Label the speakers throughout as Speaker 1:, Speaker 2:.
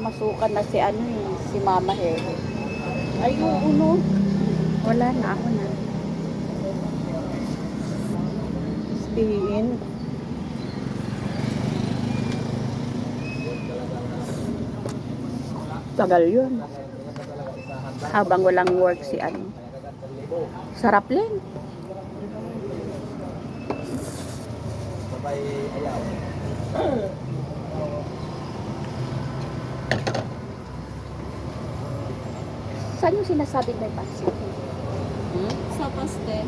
Speaker 1: namamasukan na si ano eh, si Mama He. Ay, oo, no. Wala na, ako na. Stay in. Tagal yun. Habang walang work si ano. Sarap lang.
Speaker 2: Sabay ayaw.
Speaker 1: Saan yung sinasabing may pansit?
Speaker 3: Sa pastel.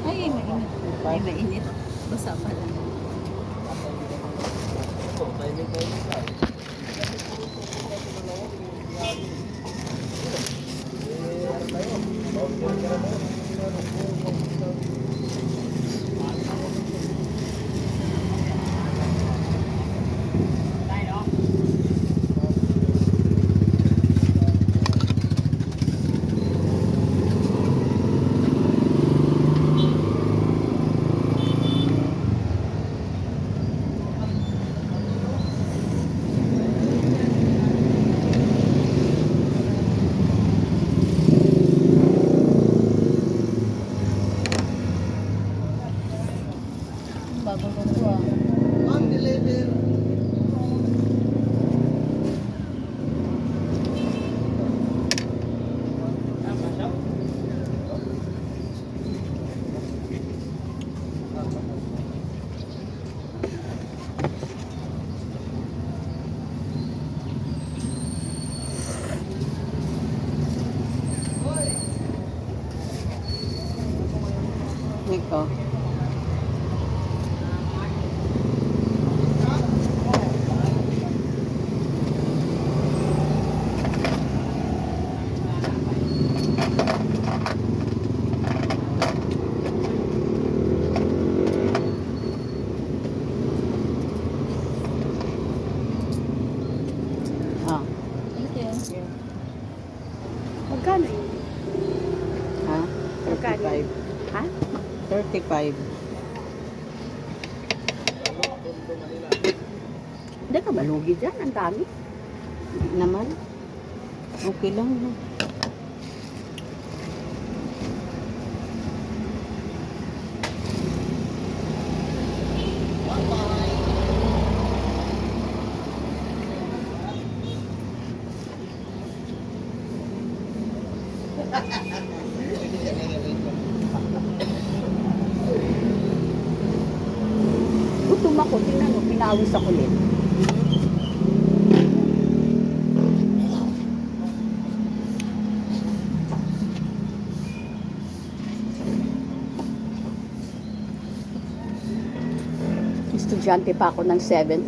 Speaker 3: Ay, mainit. Ay, mainit. Basa pa lang. Bago ko to ah.
Speaker 2: Ang deliver.
Speaker 1: Ito. Ah,
Speaker 3: Thank you.
Speaker 1: magkano yun?
Speaker 2: Ha?
Speaker 1: Magkano?
Speaker 2: 35.
Speaker 1: Ha?
Speaker 2: 35.
Speaker 1: Hindi ka malugi dyan, ang dami.
Speaker 2: Hindi naman. Okay lang. No?
Speaker 1: Gutom ako, tingnan mo, pinawis ako ulit. Estudyante pa ako ng 7.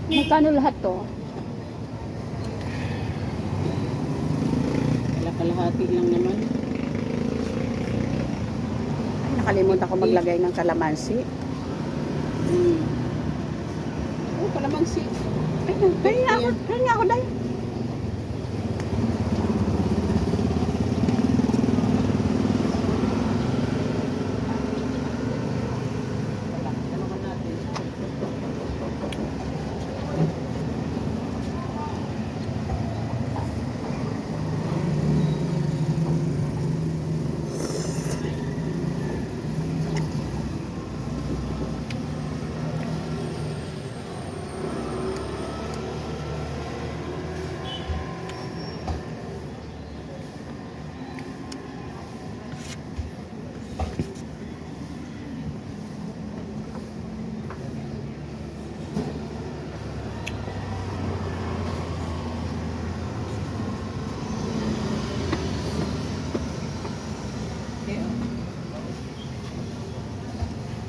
Speaker 1: Magkano lahat to?
Speaker 2: Kalahati lang naman.
Speaker 1: Ay, nakalimutan ko maglagay ng kalamansi.
Speaker 2: Oh, kalamansi.
Speaker 1: Ay, kaya nga ako dahil.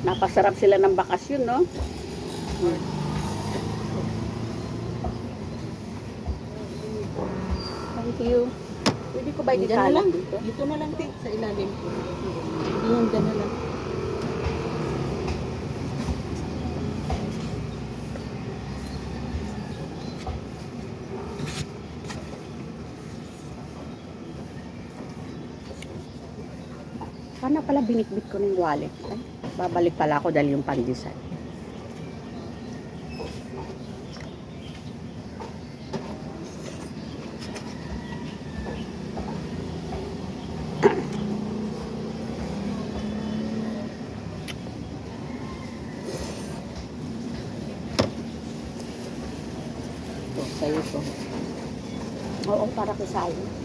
Speaker 1: Napasarap sila ng bakasyon, no? Thank you. Pwede ko ba
Speaker 2: Diyan na
Speaker 1: iditalan
Speaker 2: lang.
Speaker 1: dito?
Speaker 2: Dito na lang, sa ilalim. Yung dyan na lang.
Speaker 1: Paano pala binitbit ko ng wallet? Ay, babalik pala ako dahil yung pandesal.
Speaker 2: Ito, sa'yo to.
Speaker 1: Oo, para ko sa'yo.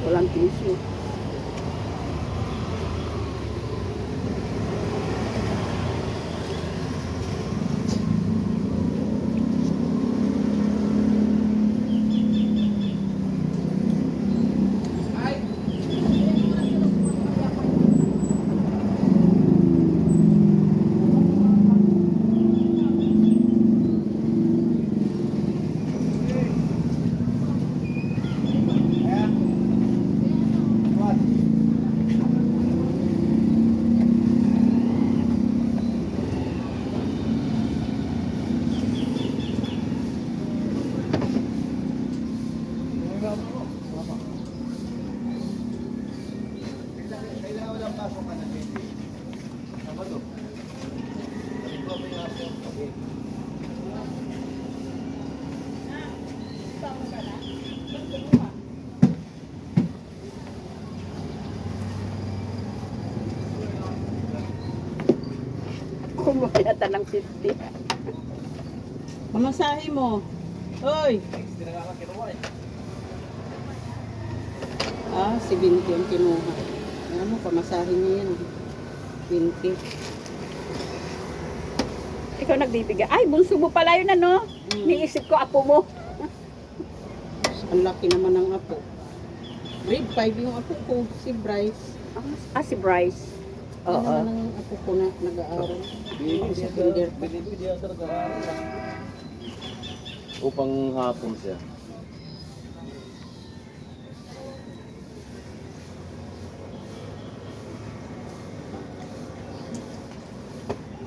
Speaker 1: Walang tissue. Kumukulatan ng 50.
Speaker 2: Pamasahe mo. Hoy! Ah, si 20 ang kinuha. Alam mo, pamasahe niya yan. 20.
Speaker 1: Ikaw nagbibigay. Ay, bunso mo pala yun, ano? Niisip ko, apo mo.
Speaker 2: Ang laki naman ng apo. Grade 5 yung apo ko, si Bryce.
Speaker 1: Ah, si Bryce.
Speaker 2: Ano
Speaker 1: Oo.
Speaker 2: naman ang apo ko na nag-aaral. Sa kinder pa.
Speaker 4: Upang hapon siya.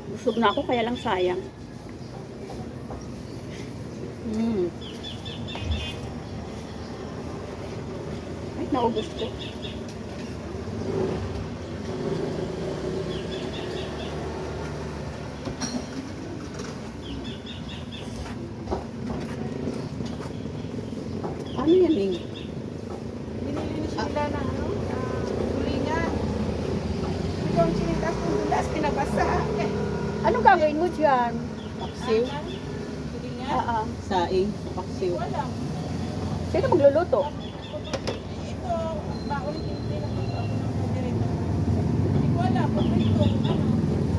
Speaker 1: Busog na ako, kaya lang sayang. Ay, naubos ko.
Speaker 2: Ano yan eh?
Speaker 3: Binili na sila ng tulingan. Ito ang sinitas kong dulas, pinabasa.
Speaker 1: Anong gagawin mo dyan?
Speaker 2: Paksiw,
Speaker 3: Tulingan?
Speaker 1: Ah, ah.
Speaker 2: saing, paksiw.
Speaker 3: Walang.
Speaker 1: Sino magluluto?
Speaker 3: Ito, baon hindi na ako ng dirito. Hindi ko alam, kung ito, ano.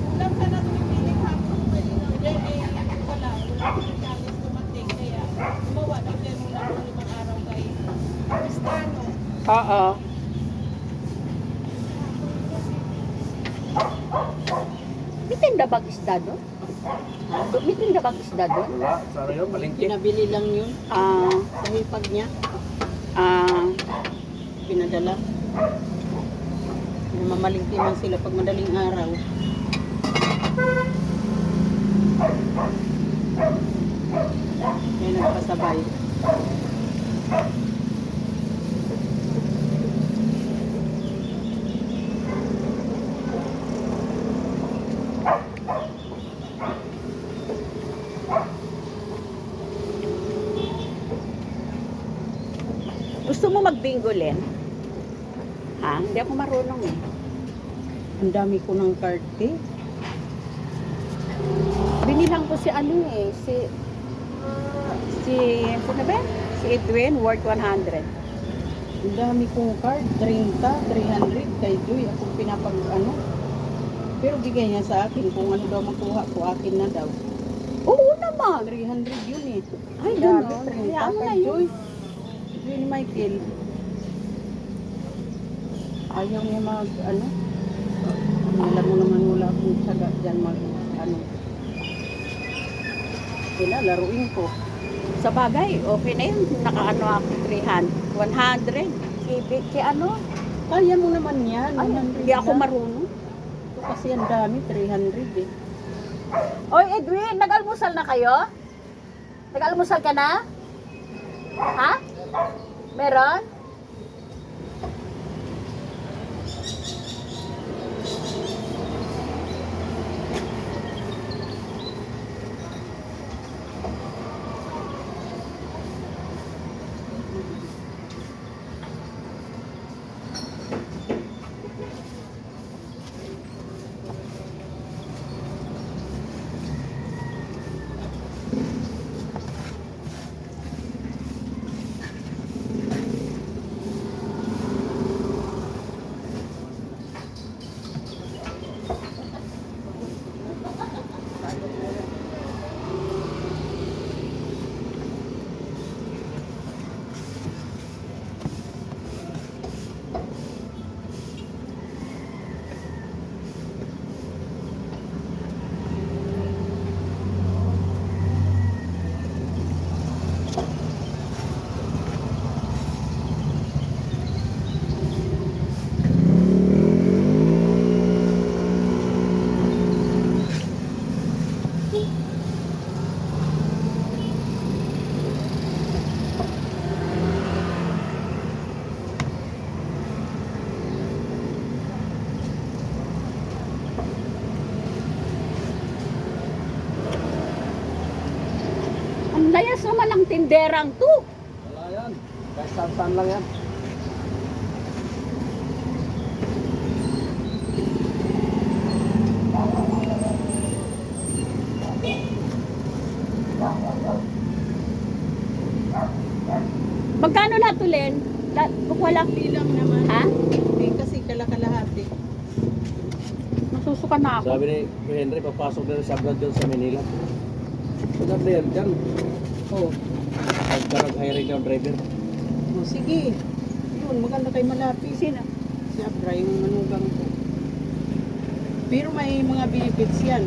Speaker 3: Ulam ka na tumipiling hapon, malinaw. Diyan eh, wala. Wala ko ng challenge dumating. Kaya, gumawa na din muna ng 5 araw kay Cristano.
Speaker 1: Oo. May tinda bang isda doon? May tinda bang isda doon?
Speaker 4: Wala, sana yun, palengke.
Speaker 2: Pinabili lang yun.
Speaker 1: Ah,
Speaker 2: Sa hipag niya, pinadala. Namamalingki man sila pag madaling araw. Kaya nagpasabay.
Speaker 1: gusto mo mag-bingo, Len? Ha? Hindi ako marunong eh.
Speaker 2: Ang dami ko ng karte.
Speaker 1: Binilang ko si ano eh, si sino ba? Si Edwin, worth 100.
Speaker 2: Ang dami kong card, 30, 300 kay Joy. Akong pinapag ano. Pero bigay niya sa akin kung ano daw makuha ko, akin na daw.
Speaker 1: Oo naman.
Speaker 2: 300 yun eh.
Speaker 1: Ay,
Speaker 2: Grabe,
Speaker 1: gano'n.
Speaker 2: 30
Speaker 1: Hayaan mo na
Speaker 2: kay
Speaker 1: yun.
Speaker 2: Joy. Joy ni Michael. Ayaw niya mag, ano. Alam mo naman wala akong tsaga dyan mag, ano. Kaya laruin ko.
Speaker 1: Sa bagay, okay na yun. Nakaano ako, 300. 100. Kay ano?
Speaker 2: Kaya mo naman yan.
Speaker 1: Ay,
Speaker 2: 100
Speaker 1: hindi ako
Speaker 2: lang.
Speaker 1: marunong.
Speaker 2: Ito kasi ang dami, 300 eh.
Speaker 1: Oy, Edwin, nag-almusal na kayo? Nag-almusal ka na? Ha? Meron? Ang layas naman ng tinderang to.
Speaker 4: Wala yan. Kahit saan lang yan.
Speaker 1: Magkano na to, Len? Wala.
Speaker 2: Bilang naman.
Speaker 1: Ha?
Speaker 2: Eh, kasi kalakalahati.
Speaker 1: Masusuka na ako.
Speaker 4: Sabi ni Henry, papasok na rin sa Brad dyan sa Manila. Maganda yan dyan.
Speaker 2: Oh.
Speaker 4: Nag-hiring ng driver.
Speaker 2: Oh, sige. Yun, maganda kay malapit.
Speaker 1: Sino?
Speaker 2: Si Abra, yung manugang ko. Pero may mga benefits yan.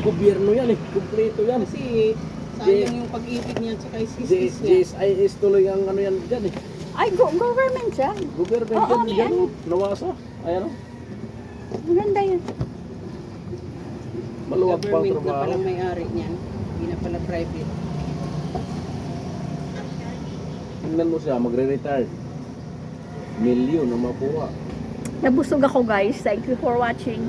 Speaker 4: Gobyerno yan eh. Kumpleto yan.
Speaker 2: Kasi sayang yung pag-ibig niya at saka isis niya.
Speaker 4: GSIS tuloy ang ano yan dyan eh.
Speaker 1: Ay, government siya.
Speaker 4: Government
Speaker 1: Oo,
Speaker 4: yan
Speaker 1: may
Speaker 4: dyan.
Speaker 1: ano.
Speaker 4: Nawasa. Ayan o.
Speaker 1: Maganda yun.
Speaker 4: Maluwag pa ang
Speaker 2: Government na
Speaker 4: trabaho.
Speaker 2: palang may-ari niyan. Hindi na pala private.
Speaker 4: Tingnan mo siya, magre-retire. Milyon ang makuha.
Speaker 1: Nabusog ako, guys. Thank you for watching.